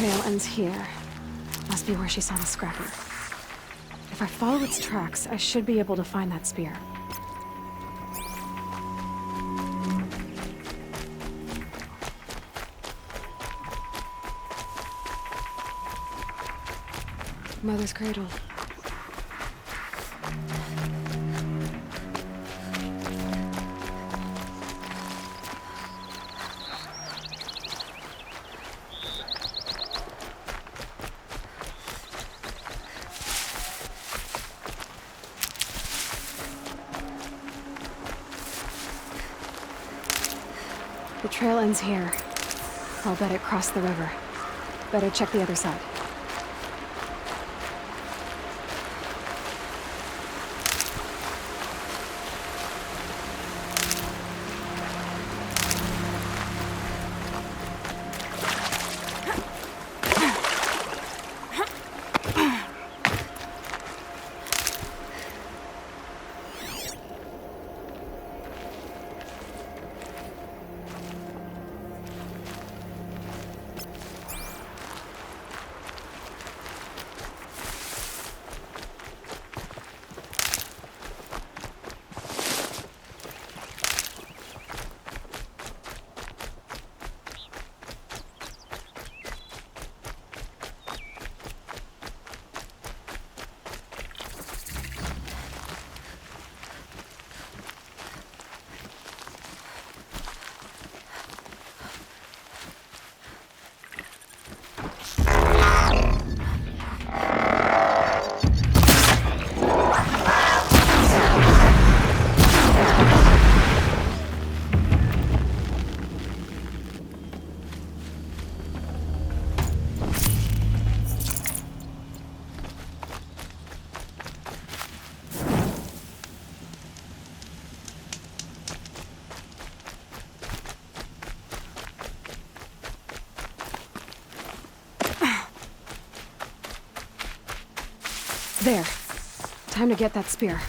trail ends here. Must be where she saw the scrapper. If I follow its tracks, I should be able to find that spear. Mother's cradle. The trail ends here. I'll bet it crossed the river. Better check the other side. There. Time to get that spear.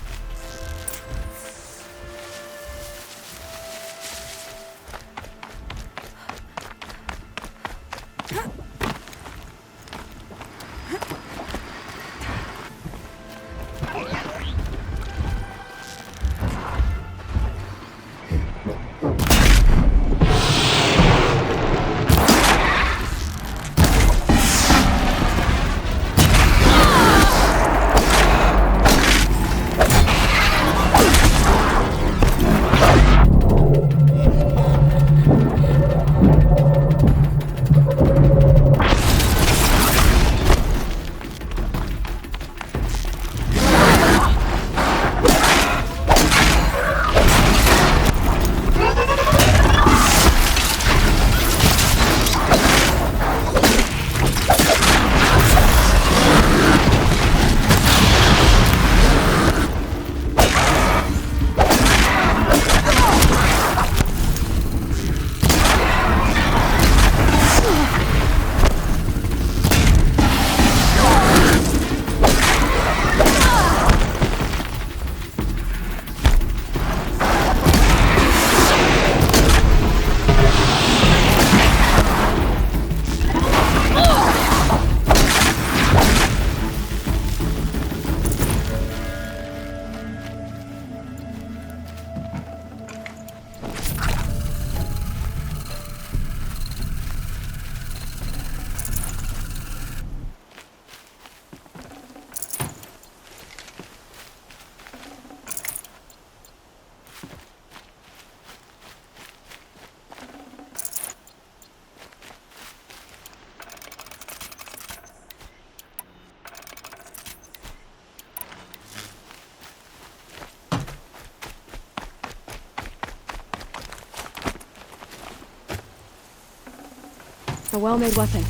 A well-made weapon.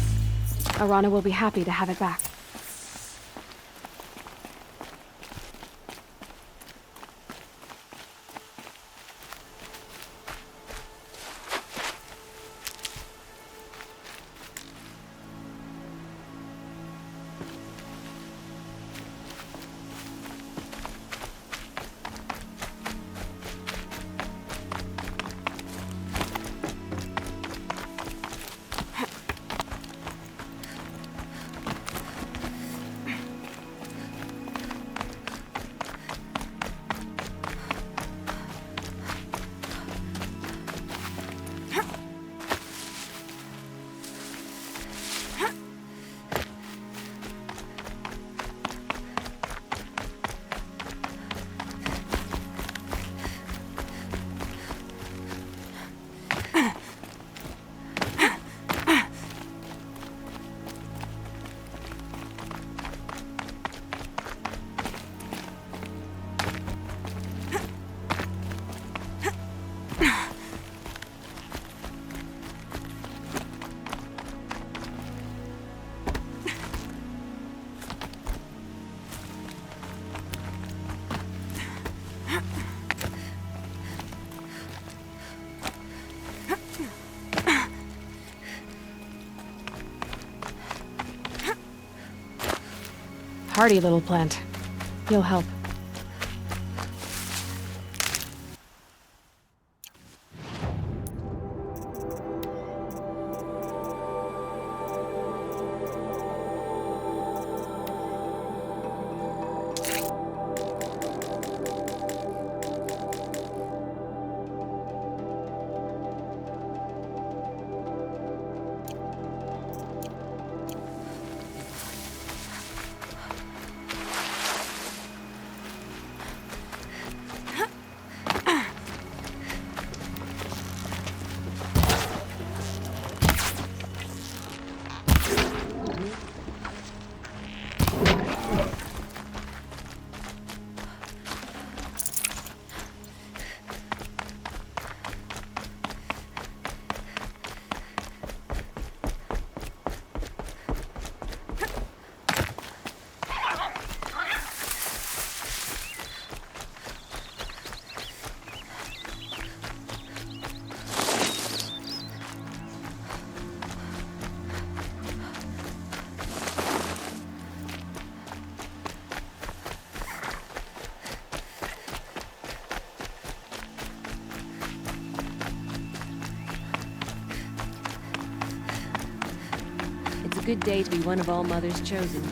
Arana will be happy to have it back. hardy little plant. You'll help. It's a good day to be one of All Mother's chosen.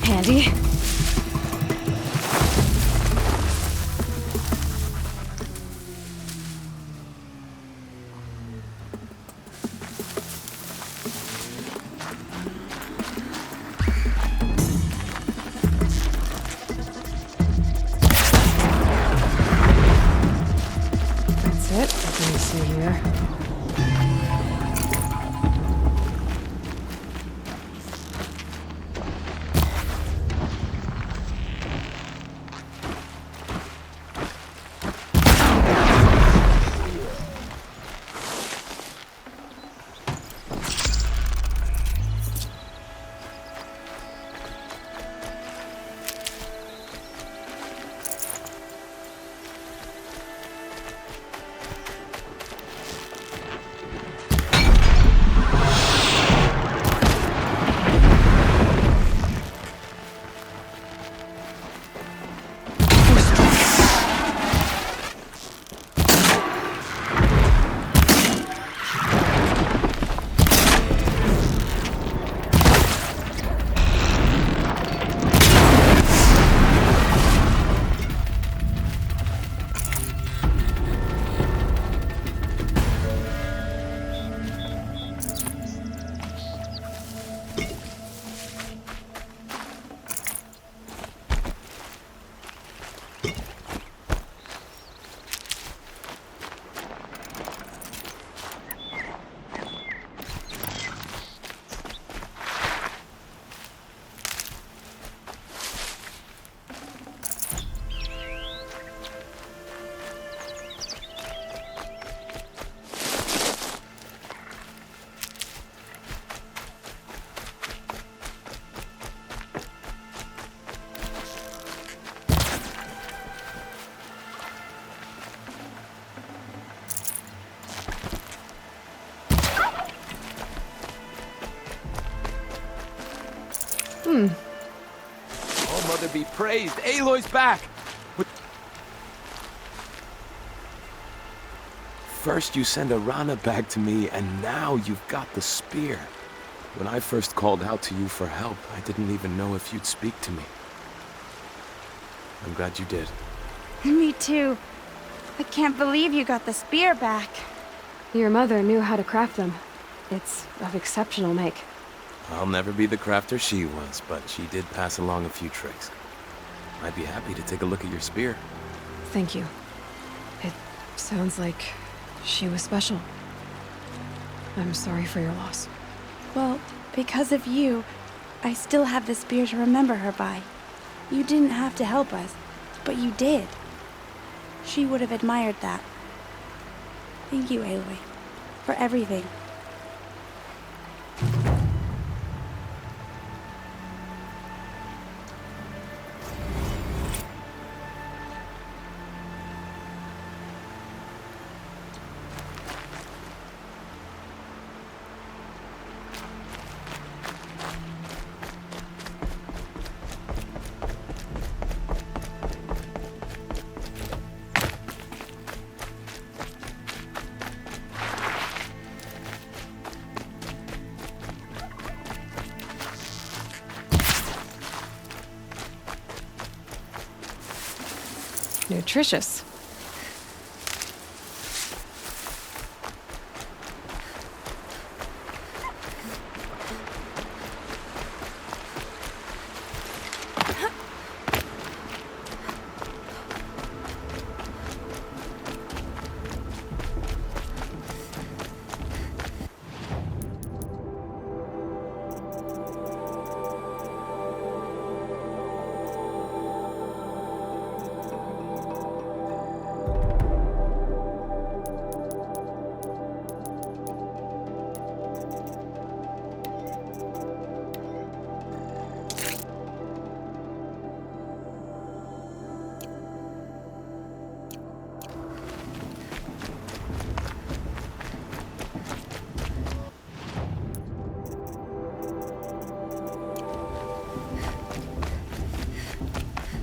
Handy. That's it. What can you see here? Oh, Mother be praised. Aloy's back. First you send a Rana back to me, and now you've got the spear. When I first called out to you for help, I didn't even know if you'd speak to me. I'm glad you did. Me too. I can't believe you got the spear back. Your mother knew how to craft them. It's of exceptional make. I'll never be the crafter she was, but she did pass along a few tricks. I'd be happy to take a look at your spear. Thank you. It sounds like she was special. I'm sorry for your loss. Well, because of you, I still have the spear to remember her by. You didn't have to help us, but you did. She would have admired that. Thank you, Aloy, for everything. Nutritious.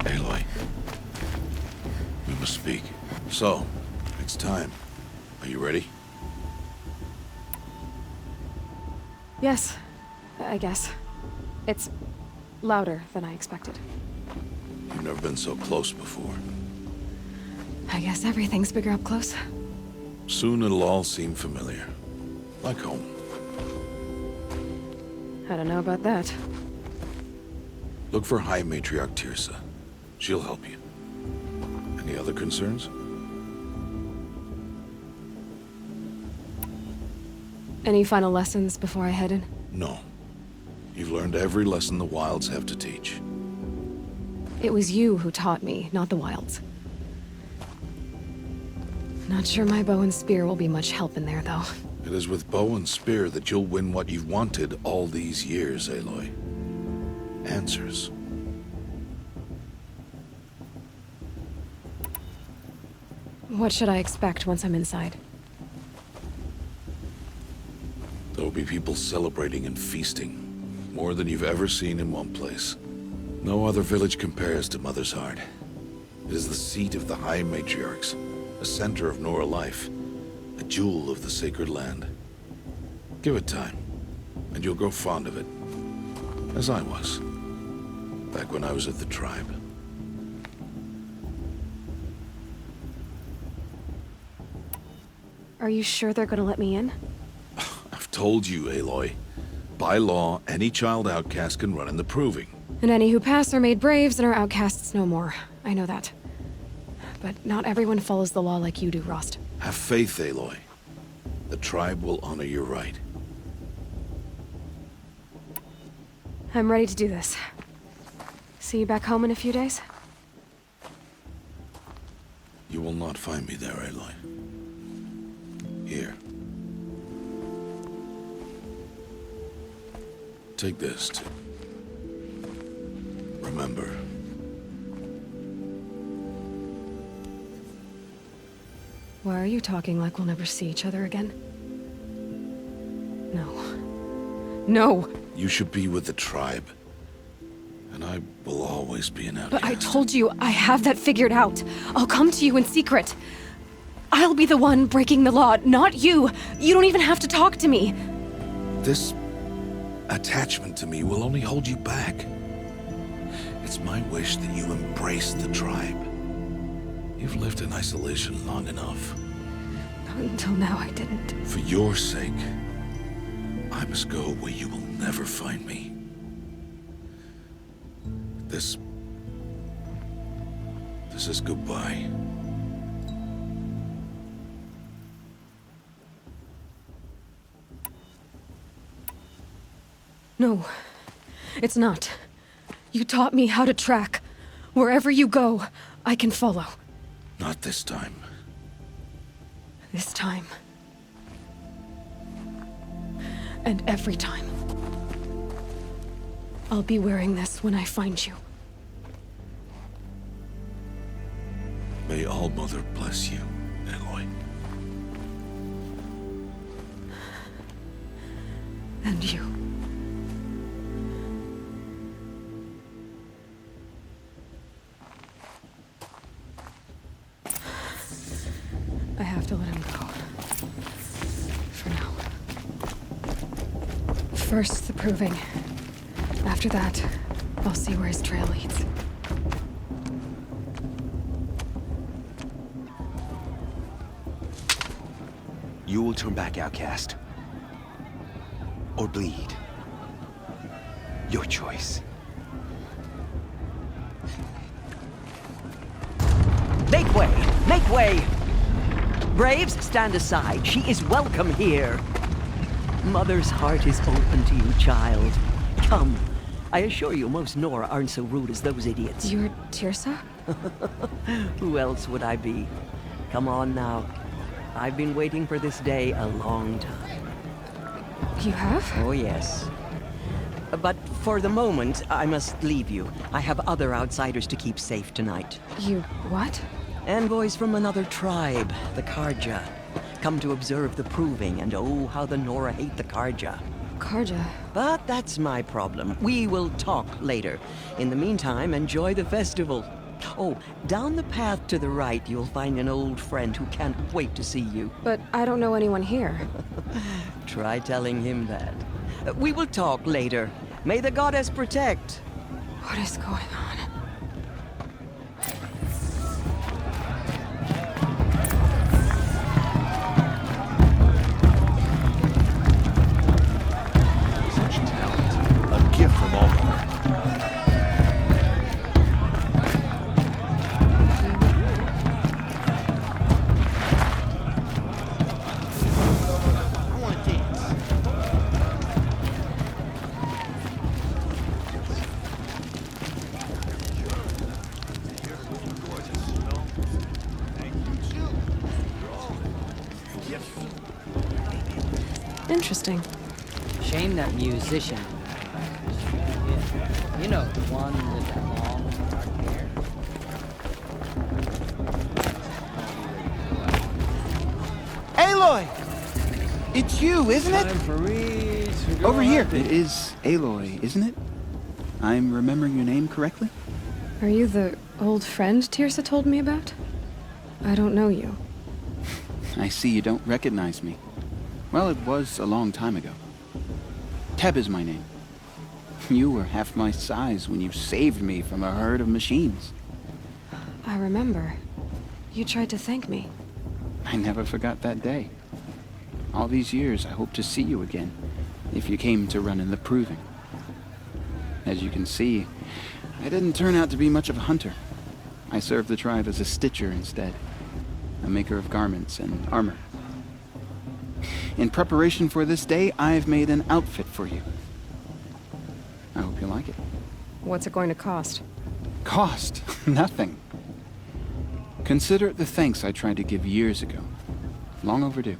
Aloy, we must speak. So, it's time. Are you ready? Yes, I guess. It's louder than I expected. You've never been so close before. I guess everything's bigger up close. Soon it'll all seem familiar. Like home. I don't know about that. Look for High Matriarch Tirsa. She'll help you. Any other concerns? Any final lessons before I head in? No. You've learned every lesson the Wilds have to teach. It was you who taught me, not the Wilds. Not sure my bow and spear will be much help in there, though. It is with bow and spear that you'll win what you've wanted all these years, Aloy. Answers. What should I expect once I'm inside? There'll be people celebrating and feasting. More than you've ever seen in one place. No other village compares to Mother's Heart. It is the seat of the High Matriarchs, a center of Nora life, a jewel of the sacred land. Give it time, and you'll grow fond of it. As I was, back when I was at the tribe. Are you sure they're gonna let me in? I've told you, Aloy. By law, any child outcast can run in the Proving. And any who pass are made braves and are outcasts no more. I know that. But not everyone follows the law like you do, Rost. Have faith, Aloy. The tribe will honor your right. I'm ready to do this. See you back home in a few days? You will not find me there, Aloy. Here. Take this to remember. Why are you talking like we'll never see each other again? No. No! You should be with the tribe. And I will always be an outcast. But I told you, I have that figured out. I'll come to you in secret. I'll be the one breaking the law, not you. You don't even have to talk to me. This attachment to me will only hold you back. It's my wish that you embrace the tribe. You've lived in isolation long enough. Until now, I didn't. For your sake, I must go where you will never find me. This is goodbye. No, it's not. You taught me how to track. Wherever you go, I can follow. Not this time. This time. And every time. I'll be wearing this when I find you. May All-Mother bless you, Aloy. And you. I have to let him go. For now. First, the proving. After that, I'll see where his trail leads. You will turn back, outcast. Or bleed. Your choice. Make way! Make way! Braves, stand aside. She is welcome here. Mother's heart is open to you, child. Come. I assure you, most Nora aren't so rude as those idiots. You're Tirsa? Who else would I be? Come on now. I've been waiting for this day a long time. You have? Oh, yes. But for the moment, I must leave you. I have other outsiders to keep safe tonight. You what? Envoys from another tribe, the Karja. Come to observe the proving, and oh, how the Nora hate the Karja. Karja. But that's my problem. We will talk later. In the meantime, enjoy the festival. Oh, down the path to the right, you'll find an old friend who can't wait to see you. But I don't know anyone here. Try telling him that. We will talk later. May the goddess protect. What is going on? Such talent. A gift from All-Mother. Interesting. Shame that musician. Yeah. You know, the one with that long dark hair. Aloy! It's you, isn't it? Time for Reed to go Over here. hunting. It is Aloy, isn't it? I'm remembering your name correctly? Are you the old friend Tirsa told me about? I don't know you. I see you don't recognize me. Well, it was a long time ago. Teb is my name. You were half my size when you saved me from a herd of machines. I remember. You tried to thank me. I never forgot that day. All these years, I hope to see you again, if you came to run in the proving. As you can see, I didn't turn out to be much of a hunter. I served the tribe as a stitcher instead, a maker of garments and armor. In preparation for this day, I've made an outfit for you. I hope you like it. What's it going to cost? Cost? Nothing. Consider it the thanks I tried to give years ago. Long overdue.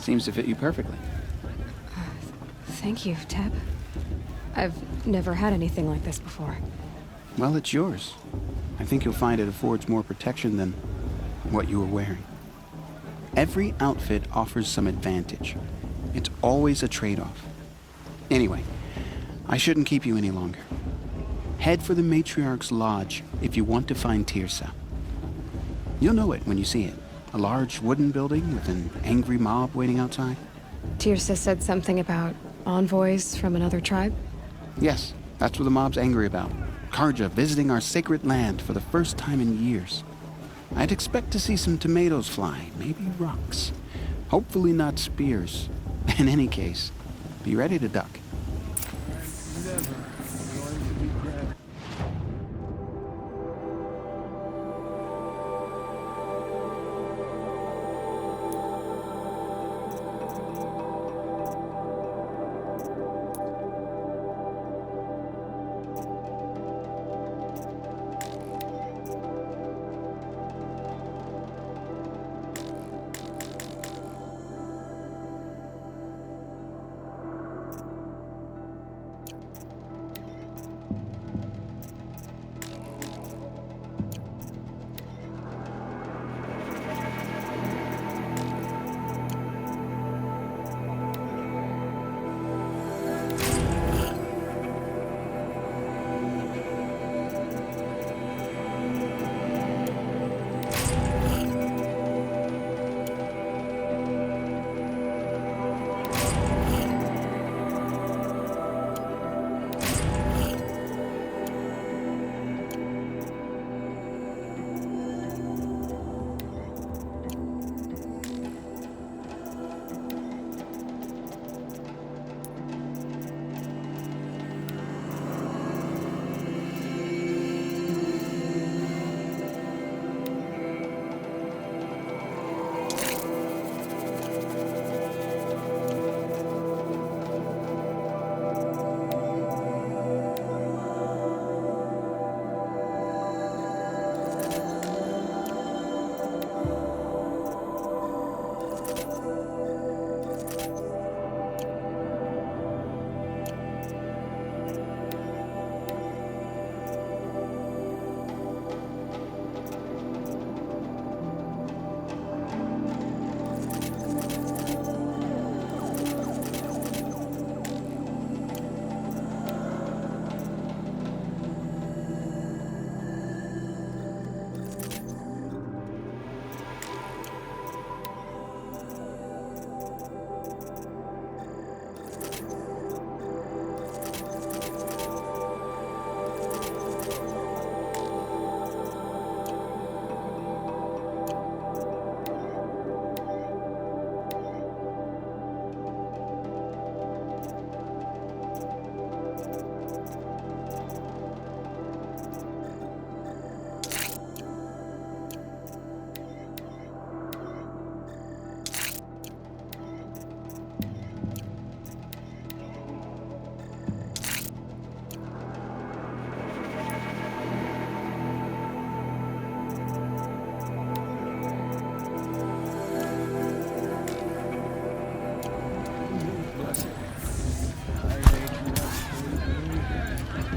Seems to fit you perfectly. Thank you, Teb. I've never had anything like this before. Well, it's yours. I think you'll find it affords more protection than what you were wearing. Every outfit offers some advantage. It's always a trade-off. Anyway, I shouldn't keep you any longer. Head for the Matriarch's Lodge if you want to find Tirsa. You'll know it when you see it. A large wooden building with an angry mob waiting outside. Tirsa said something about envoys from another tribe? Yes, that's what the mob's angry about. Karja visiting our sacred land for the first time in years. I'd expect to see some tomatoes fly, maybe rocks. Hopefully not spears. In any case, be ready to duck.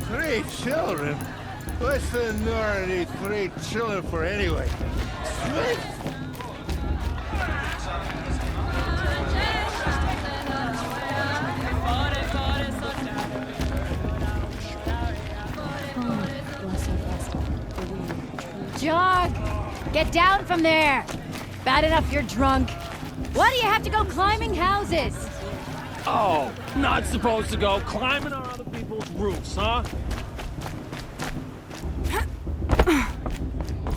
Three children? What's the Nora need 3 children for anyway? Smith? Jog! Get down from there! Bad enough you're drunk. Why do you have to go climbing houses? Oh, not supposed to go climbing on other people's roofs, huh?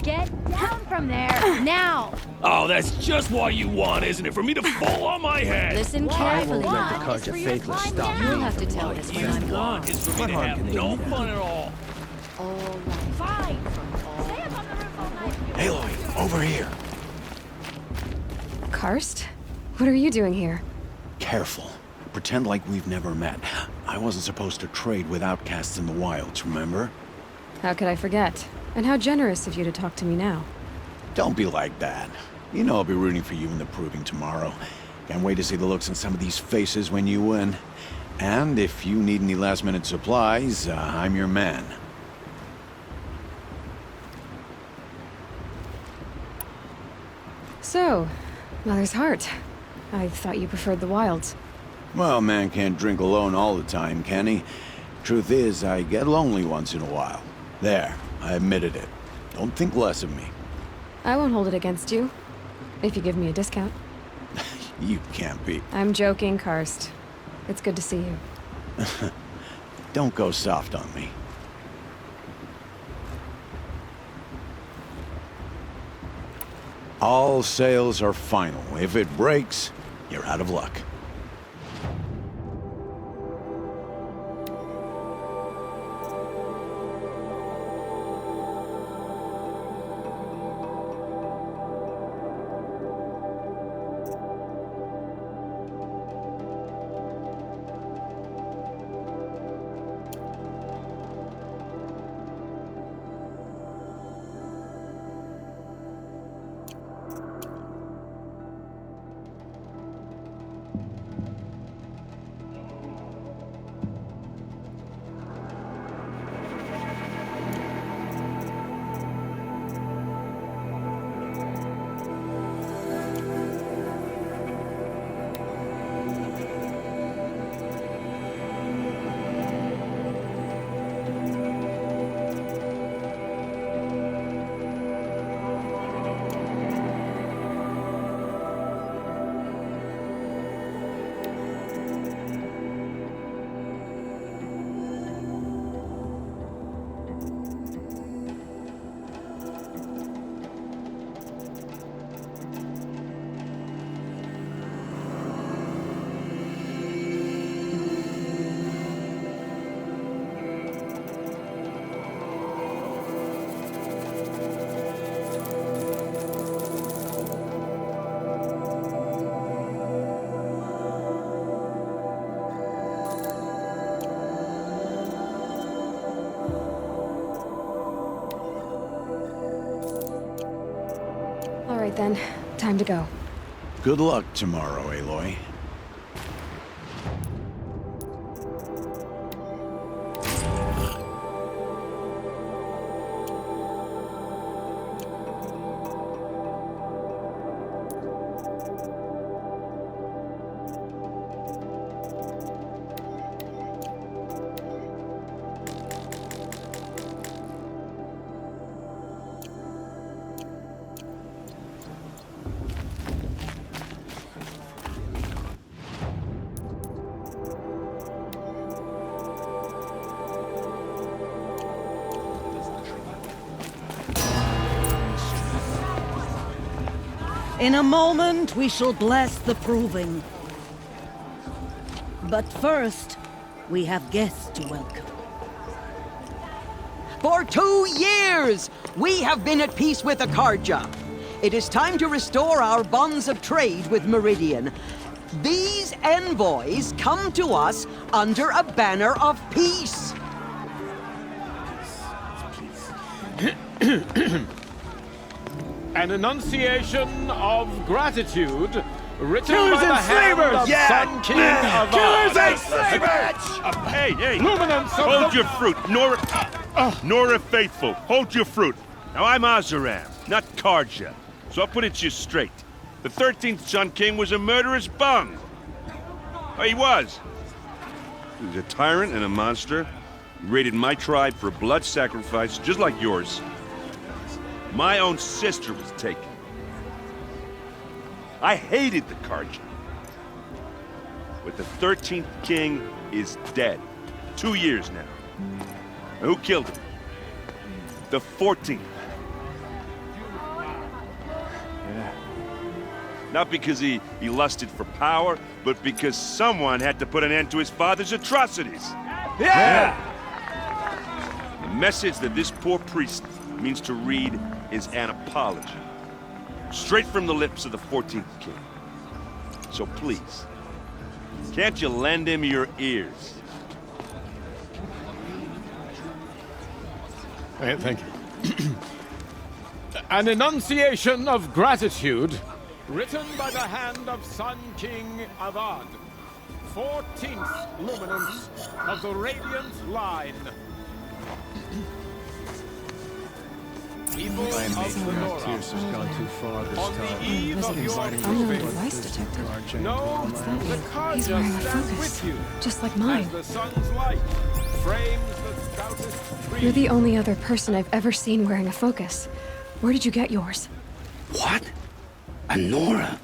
Get down from there, now! Oh, that's just what you want, isn't it? For me to fall on my head? Listen carefully. You'll have to tell us when I'm gone. Is for me to have no fun at all. All right. Fine. Stay up on the roof all night. Aloy, over here. Karst? What are you doing here? Careful. Pretend like we've never met. I wasn't supposed to trade with outcasts in the wilds, remember? How could I forget? And how generous of you to talk to me now. Don't be like that. You know I'll be rooting for you in the proving tomorrow. Can't wait to see the looks on some of these faces when you win. And if you need any last-minute supplies, I'm your man. So, Mother's Heart. I thought you preferred the wilds. Well, man can't drink alone all the time, can he? Truth is, I get lonely once in a while. There, I admitted it. Don't think less of me. I won't hold it against you, if you give me a discount. You can't be. I'm joking, Karst. It's good to see you. Don't go soft on me. All sales are final. If it breaks, you're out of luck. All right then, time to go. Good luck tomorrow, Aloy. In a moment, we shall bless the proving. But first, we have guests to welcome. For 2 years, we have been at peace with Akarja. It is time to restore our bonds of trade with Meridian. These envoys come to us under a banner of peace. An enunciation of gratitude written Killers by the and hand slavers! of Yeah! Sun King of Killers and slavers! Hey, hey! Luminance of Hold the... your fruit, Nora Faithful. Hold your fruit. Now, I'm Azaram, not Karja, so I'll put it to you straight. The 13th Sun King was a murderous bung. Oh, he was. He was a tyrant and a monster. He raided my tribe for a blood sacrifice, just like yours. My own sister was taken. I hated the Karja. But the 13th king is dead. 2 years now. And who killed him? The 14th. Yeah. Not because he lusted for power, but because someone had to put an end to his father's atrocities. Yeah! The message that this poor priest means to read is an apology. Straight from the lips of the 14th king. So please, can't you lend him your ears? Thank you. An enunciation of gratitude Written by the hand of Sun King Avad, 14th luminance of the Radiant Line. People of the Nora, Tears has gone too far this on the time. eve of your proving, know the He's Karja wearing a stands focus, with you, just like mine. as the sun's light frames the stoutest tree. You're the only other person I've ever seen wearing a focus. Where did you get yours? What? A Nora?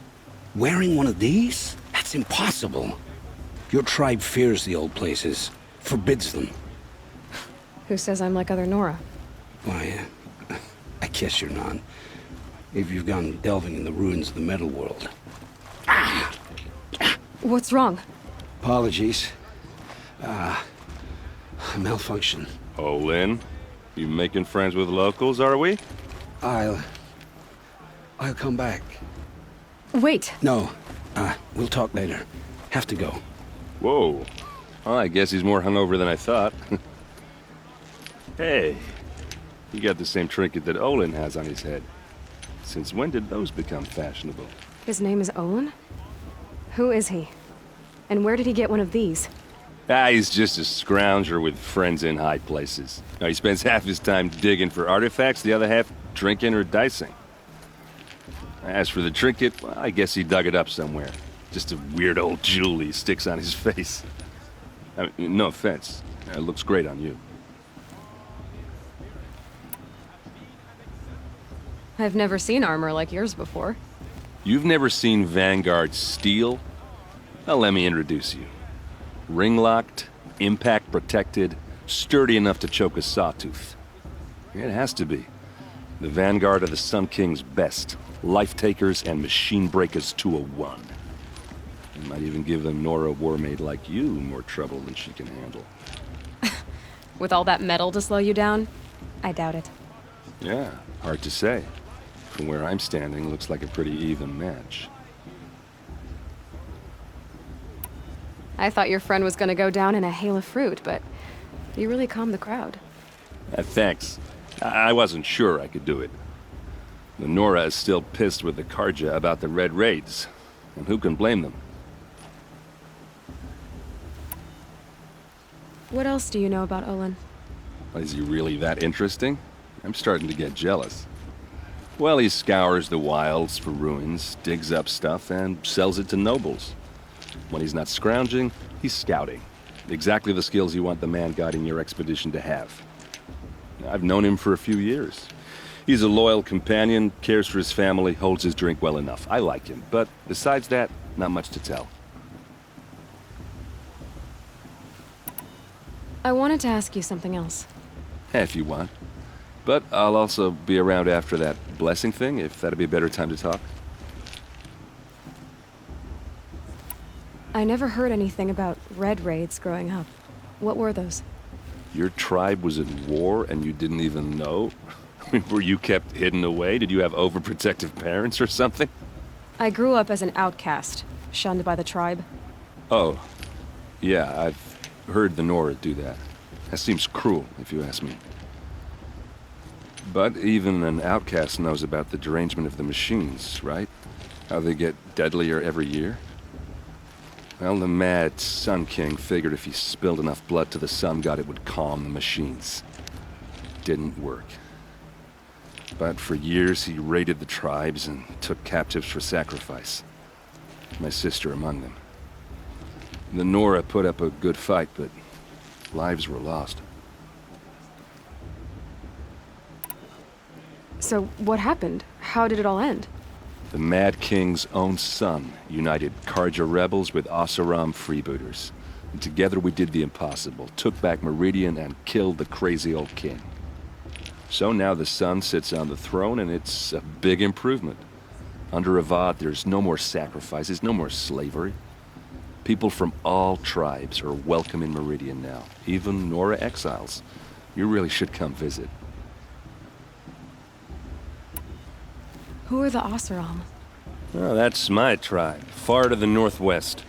Wearing one of these? That's impossible. Your tribe fears the old places, forbids them. Who says I'm like other Nora? Why, I guess you're not. If you've gone delving in the ruins of the metal world. What's wrong? Apologies. Malfunction. Oh, Lynn? You making friends with locals, are we? I'll come back. Wait. No. We'll talk later. Have to go. Whoa. Well, I guess he's more hungover than I thought. Hey, you got the same trinket that Olin has on his head. Since when did those become fashionable? His name is Olin? Who is he? And where did he get one of these? He's just a scrounger with friends in high places. Now, he spends half his time digging for artifacts, the other half drinking or dicing. As for the trinket, well, I guess he dug it up somewhere. Just a weird old jewel he sticks on his face. I mean, no offense. It looks great on you. I've never seen armor like yours before. You've never seen Vanguard steel? Well, let me introduce you. Ring-locked, impact-protected, sturdy enough to choke a sawtooth. It has to be. The Vanguard of the Sun King's best. Life-takers and machine breakers to a one. You might even give a Nora warmaid like you more trouble than she can handle. With all that metal to slow you down? I doubt it. Yeah, hard to say. From where I'm standing, looks like a pretty even match. I thought your friend was gonna go down in a hail of fruit, but you really calmed the crowd. Thanks. I wasn't sure I could do it. The Nora is still pissed with the Karja about the Red Raids, and who can blame them? What else do you know about Olin? Is he really that interesting? I'm starting to get jealous. Well, he scours the wilds for ruins, digs up stuff, and sells it to nobles. When he's not scrounging, he's scouting. Exactly the skills you want the man guiding your expedition to have. I've known him for a few years. He's a loyal companion, cares for his family, holds his drink well enough. I like him, but besides that, not much to tell. I wanted to ask you something else. If you want. But I'll also be around after that blessing thing, if that'd be a better time to talk. I never heard anything about Red Raids growing up. What were those? Your tribe was in war and you didn't even know? Were you kept hidden away? Did you have overprotective parents or something? I grew up as an outcast, shunned by the tribe. Oh, yeah, I've heard the Nora do that. That seems cruel, if you ask me. But even an outcast knows about the derangement of the machines, right? How they get deadlier every year? Well, the mad Sun King figured if he spilled enough blood to the Sun God, it would calm the machines. Didn't work. But for years, he raided the tribes and took captives for sacrifice. My sister among them. The Nora put up a good fight, but lives were lost. So what happened? How did it all end? The Mad King's own son united Karja rebels with Oseram freebooters. And together we did the impossible, took back Meridian and killed the crazy old king. So now the son sits on the throne and it's a big improvement. Under Avad, there's no more sacrifices, no more slavery. People from all tribes are welcome in Meridian now, even Nora exiles. You really should come visit. Who are the Oseram? Oh, that's my tribe, far to the northwest.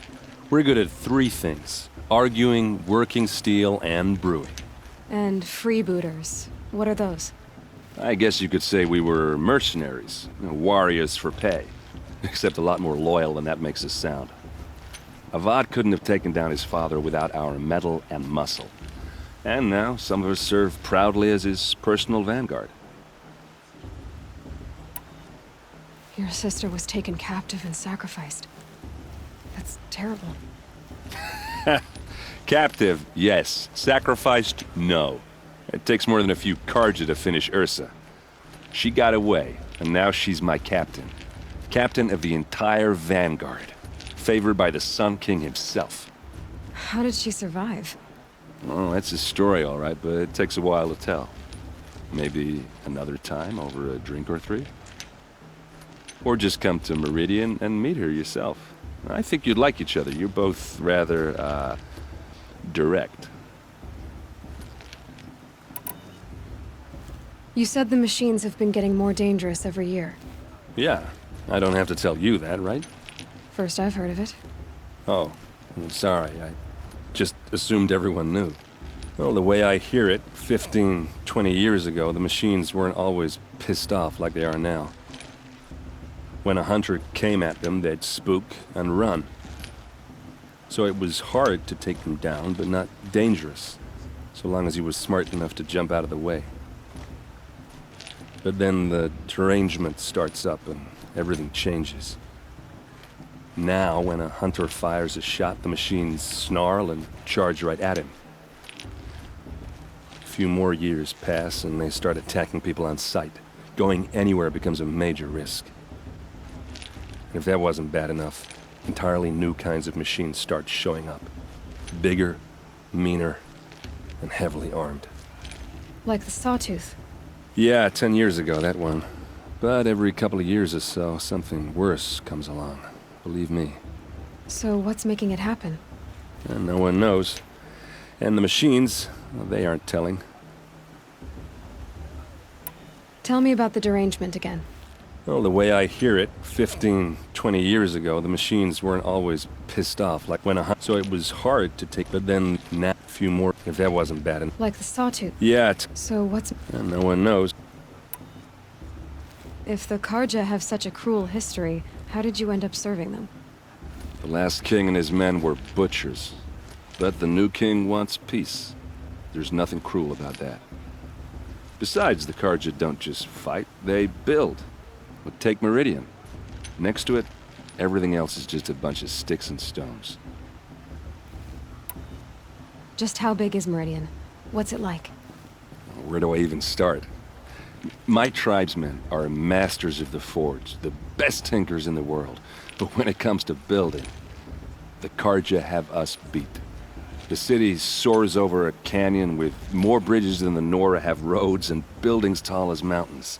We're good at three things: arguing, working steel, and brewing. And freebooters. What are those? I guess you could say we were mercenaries, warriors for pay. except a lot more loyal than that makes us sound. Avad couldn't have taken down his father without our metal and muscle. And now, some of us serve proudly as his personal vanguard. Your sister was taken captive and sacrificed. That's terrible. Captive, yes. Sacrificed, no. It takes more than a few Karja to finish Ursa. She got away, and now she's my captain. Captain of the entire vanguard. Favored by the Sun King himself. How did she survive? Well, that's his story, all right, but it takes a while to tell. Maybe another time over a drink or three? Or just come to Meridian and meet her yourself. I think you'd like each other. You're both rather, direct. You said the machines have been getting more dangerous every year. Yeah, I don't have to tell you that, right? First I've heard of it. Oh, I'm sorry. I just assumed everyone knew. Well, the way I hear it, 15, 20 years ago, the machines weren't always pissed off like they are now. When a hunter came at them, they'd spook and run. So it was hard to take them down, but not dangerous, so long as he was smart enough to jump out of the way. But then the derangement starts up and everything changes. Now, when a hunter fires a shot, the machines snarl and charge right at him. A few more years pass and they start attacking people on sight. Going anywhere becomes a major risk. And if that wasn't bad enough, entirely new kinds of machines start showing up. Bigger, meaner, and heavily armed. Like the Sawtooth. Yeah, 10 years ago, that one. But every couple of years or so, something worse comes along. Believe me. So what's making it happen? And no one knows. And the machines, well, they aren't telling. Tell me about the derangement again. Well, the way I hear it, 15, 20 years ago, the machines weren't always pissed off like when a so it was hard to take, but then now a few more, if that wasn't bad enough. Like the Sawtooth? Yeah, so what's... And no one knows. If the Karja have such a cruel history, how did you end up serving them? The last king and his men were butchers. But the new king wants peace. There's nothing cruel about that. Besides, the Karja don't just fight, they build. But take Meridian. Next to it, everything else is just a bunch of sticks and stones. Just how big is Meridian? What's it like? Where do I even start? My tribesmen are masters of the forge, the best tinkers in the world. But when it comes to building, the Karja have us beat. The city soars over a canyon with more bridges than the Nora have roads and buildings tall as mountains.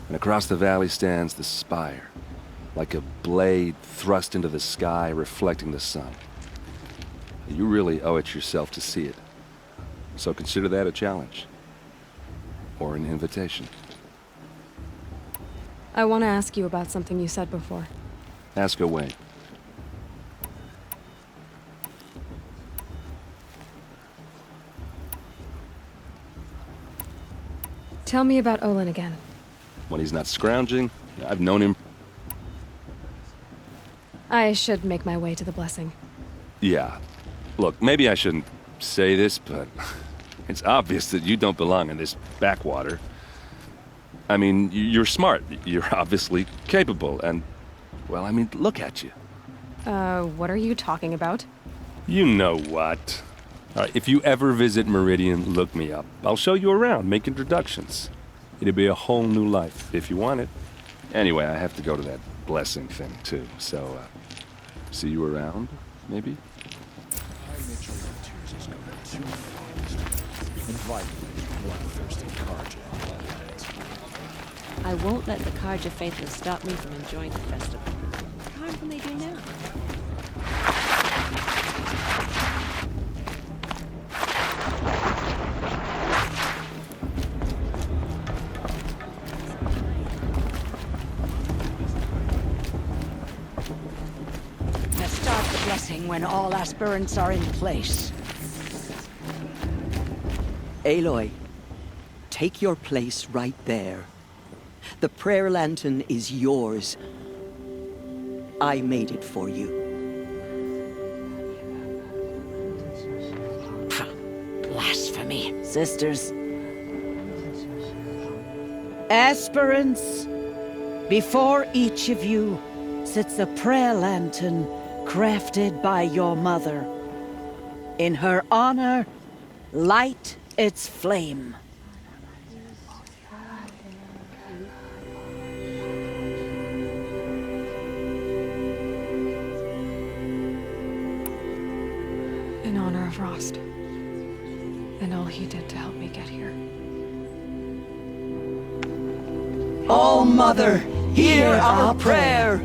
And across the valley stands the spire, like a blade thrust into the sky, reflecting the sun. You really owe it yourself to see it. So consider that a challenge. Or an invitation. I want to ask you about something you said before. Ask away. Tell me about Olin again. When he's not scrounging, I've known him. I should make my way to the blessing. Yeah. Look, maybe I shouldn't say this, but it's obvious that you don't belong in this backwater. I mean, you're smart. You're obviously capable, and, well, I mean, look at you. What are you talking about? You know what. All right, if you ever visit Meridian, look me up. I'll show you around, make introductions. It'll be a whole new life, if you want it. Anyway, I have to go to that blessing thing, too, so, see you around, maybe? I won't let the Karja faithless stop me from enjoying the festival. What harm can they do now? Let's start the blessing when all aspirants are in place. Aloy, take your place right there. The prayer lantern is yours. I made it for you. Blasphemy. Sisters. Aspirants, before each of you sits a prayer lantern crafted by your mother. In her honor, light its flame. In honor of Rost. And all he did to help me get here. O Mother, hear our prayer.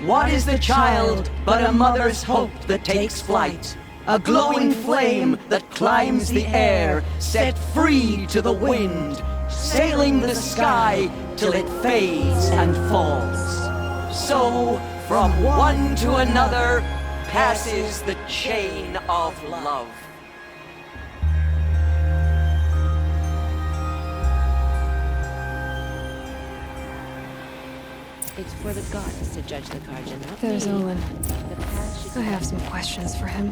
What is the child but a mother's hope that takes flight? A glowing flame that climbs the air, set free to the wind, sailing the sky till it fades and falls. So, from one to another, passes the chain of love. It's for the gods to judge the Carja, not There's me. Olin. The past should I have some questions for him.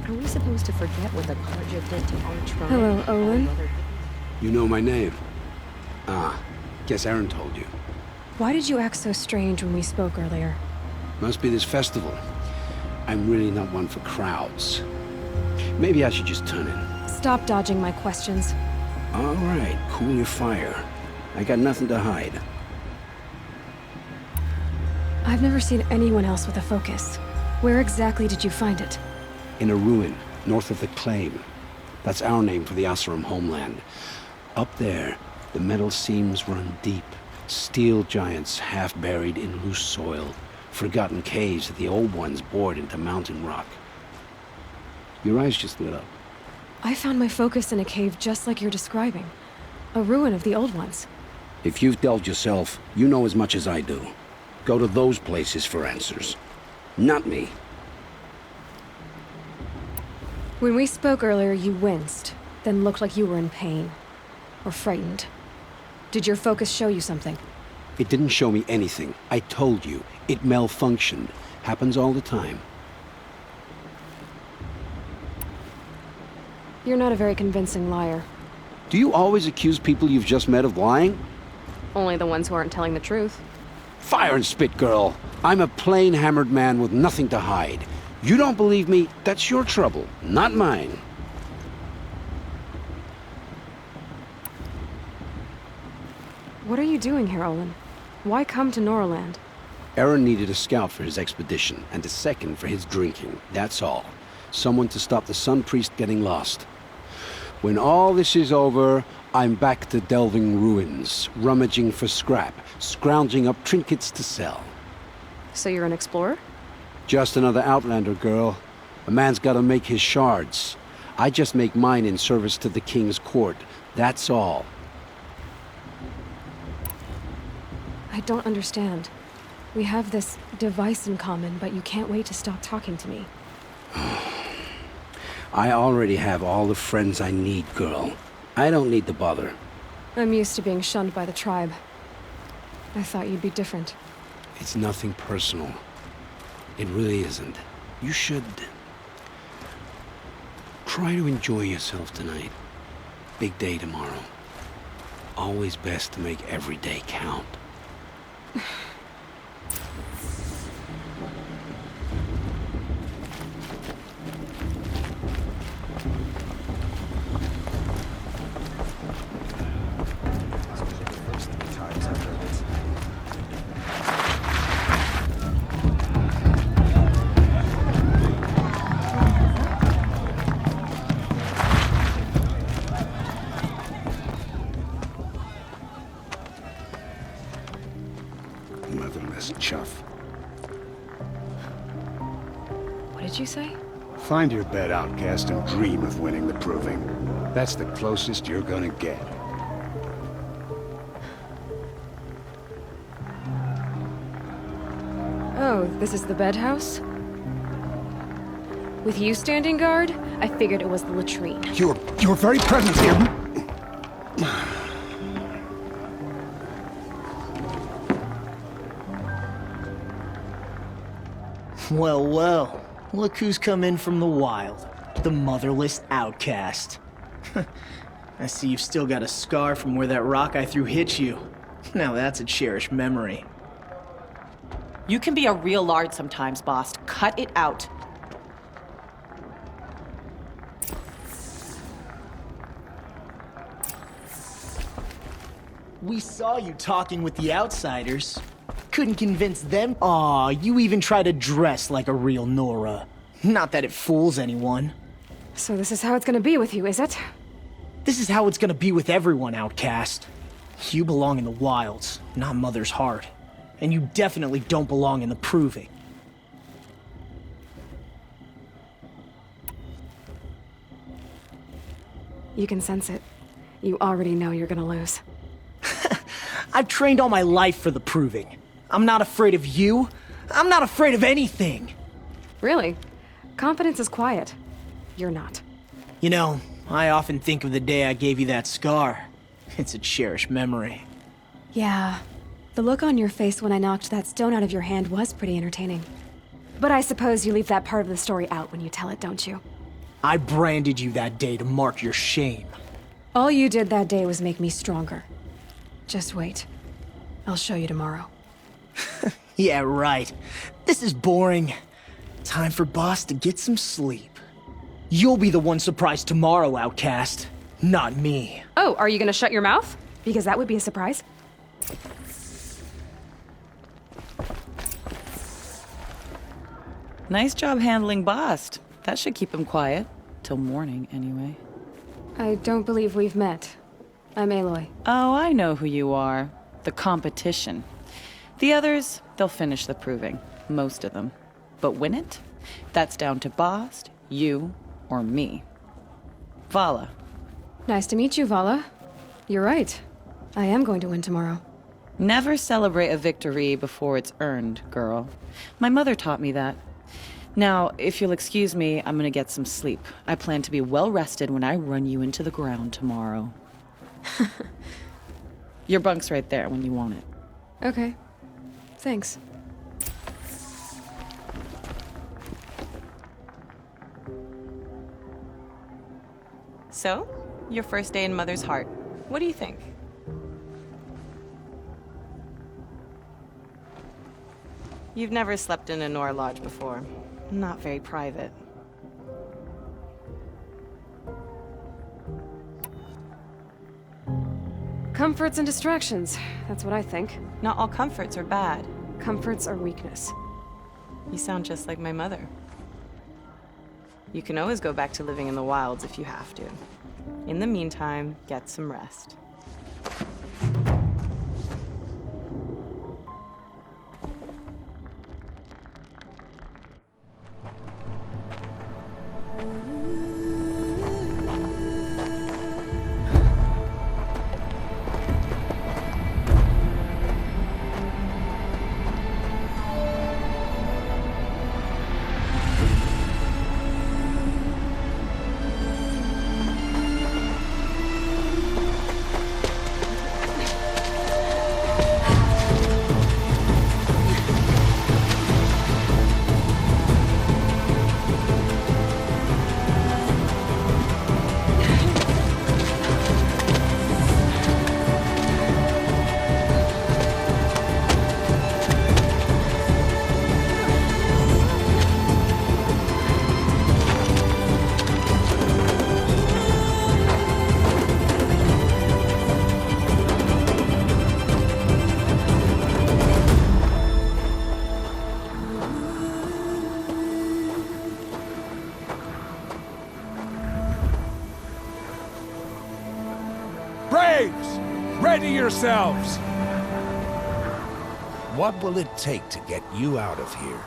Are we supposed to forget what the Carja did to our tribe? Hello, Olin. You know my name? Ah, guess Aaron told you. Why did you act so strange when we spoke earlier? Must be this festival. I'm really not one for crowds. Maybe I should just turn in. Stop dodging my questions. All right, cool your fire. I got nothing to hide. I've never seen anyone else with a focus. Where exactly did you find it? In a ruin, north of the Claim. That's our name for the Oseram homeland. Up there, the metal seams run deep. Steel giants half buried in loose soil. Forgotten caves that the old ones bored into mountain rock. Your eyes just lit up. I found my focus in a cave just like you're describing. A ruin of the old ones. If you've delved yourself, you know as much as I do. Go to those places for answers. Not me. When we spoke earlier, you winced, then looked like you were in pain. Or frightened. Did your focus show you something? It didn't show me anything. I told you. It malfunctioned. Happens all the time. You're not a very convincing liar. Do you always accuse people you've just met of lying? Only the ones who aren't telling the truth. Fire and spit, girl. I'm a plain hammered man with nothing to hide. You don't believe me, that's your trouble, not mine. What are you doing here, Olin? Why come to Norland? Aaron needed a scout for his expedition, and a second for his drinking, that's all. Someone to stop the Sun Priest getting lost. When all this is over, I'm back to delving ruins, rummaging for scrap, scrounging up trinkets to sell. So you're an explorer? Just another Outlander, girl. A man's gotta make his shards. I just make mine in service to the King's court, that's all. I don't understand. We have this device in common, but you can't wait to stop talking to me. I already have all the friends I need, girl. I don't need the bother. I'm used to being shunned by the tribe. I thought you'd be different. It's nothing personal. It really isn't. You should... try to enjoy yourself tonight. Big day tomorrow. Always best to make every day count. Motherless chuff. What did you say? Find your bed, outcast, and dream of winning the proving. That's the closest you're gonna get. Oh, this is the bedhouse? With you standing guard, I figured it was the latrine. Your very presence here... Well, well. Look who's come in from the wild. The motherless outcast. I see you've still got a scar from where that rock I threw hit you. Now that's a cherished memory. You can be a real lard sometimes, boss. Cut it out. We saw you talking with the outsiders. Couldn't convince them. Aw, you even try to dress like a real Nora. Not that it fools anyone. So this is how it's gonna be with you, is it? This is how it's gonna be with everyone, outcast. You belong in the wilds, not Mother's heart. And you definitely don't belong in the proving. You can sense it. You already know you're gonna lose. I've trained all my life for the proving. I'm not afraid of you. I'm not afraid of anything. Really? Confidence is quiet. You're not. You know, I often think of the day I gave you that scar. It's a cherished memory. Yeah. The look on your face when I knocked that stone out of your hand was pretty entertaining. But I suppose you leave that part of the story out when you tell it, don't you? I branded you that day to mark your shame. All you did that day was make me stronger. Just wait. I'll show you tomorrow. Yeah, right. This is boring. Time for Boss to get some sleep. You'll be the one surprised tomorrow, outcast. Not me. Oh, are you gonna shut your mouth? Because that would be a surprise. Nice job handling Bast. That should keep him quiet. Till morning, anyway. I don't believe we've met. I'm Aloy. Oh, I know who you are. The competition. The others, they'll finish the proving. Most of them. But win it? That's down to Bast, you, or me. Vala. Nice to meet you, Vala. You're right. I am going to win tomorrow. Never celebrate a victory before it's earned, girl. My mother taught me that. Now, if you'll excuse me, I'm gonna get some sleep. I plan to be well rested when I run you into the ground tomorrow. Your bunk's right there when you want it. Okay. Thanks. So, your first day in Mother's heart. What do you think? You've never slept in a Nora lodge before. Not very private. Comforts and distractions. That's what I think. Not all comforts are bad. Comforts are weakness. You sound just like my mother. You can always go back to living in the wilds if you have to. In the meantime, get some rest. Braves! Ready yourselves! What will it take to get you out of here?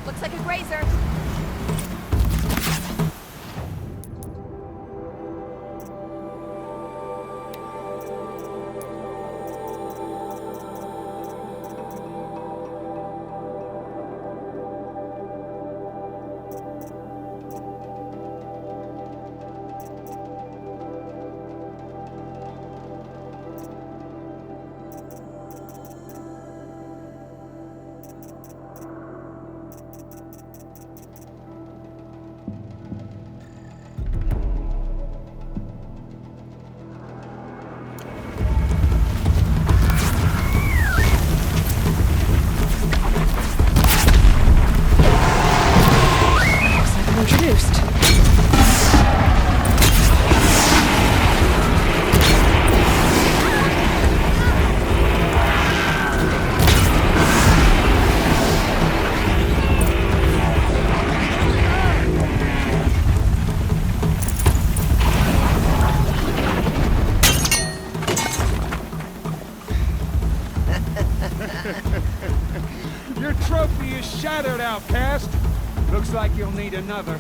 Looks like a grazer. is shattered, outcast. Looks like you'll need another.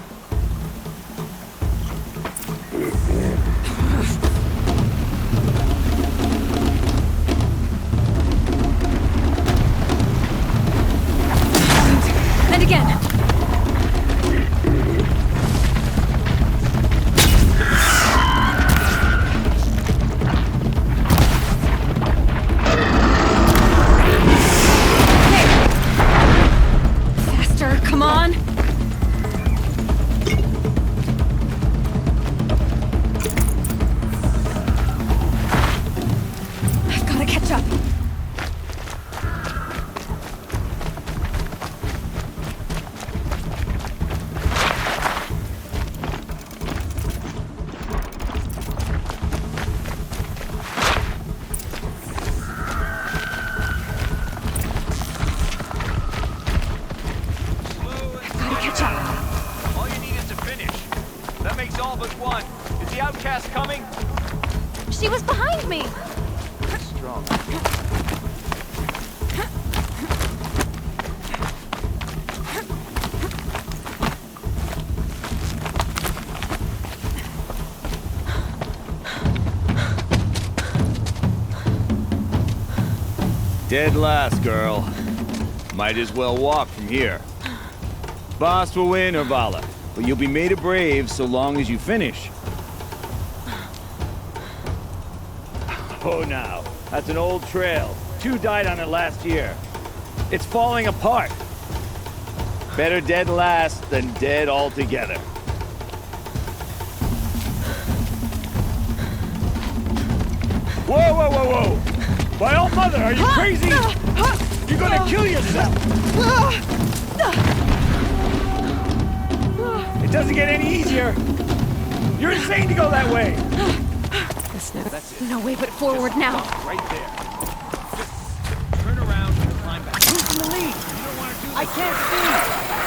And again. Come on! I've gotta catch up. All you need is to finish. That makes all but one. Is the outcast coming? She was behind me! Strong. Dead last, girl. Might as well walk from here. Boss will win, Urvala, but you'll be made a brave so long as you finish. Oh, now, that's an old trail. 2 died on it last year. It's falling apart. Better dead last than dead altogether. Whoa, whoa, whoa, whoa! My old mother, are you crazy? You're gonna kill yourself! It doesn't get any easier! You're insane to go that way! There's no way but forward now. Right there. Just turn around and climb back. Who's in the lead? You don't want to do this. I can't see!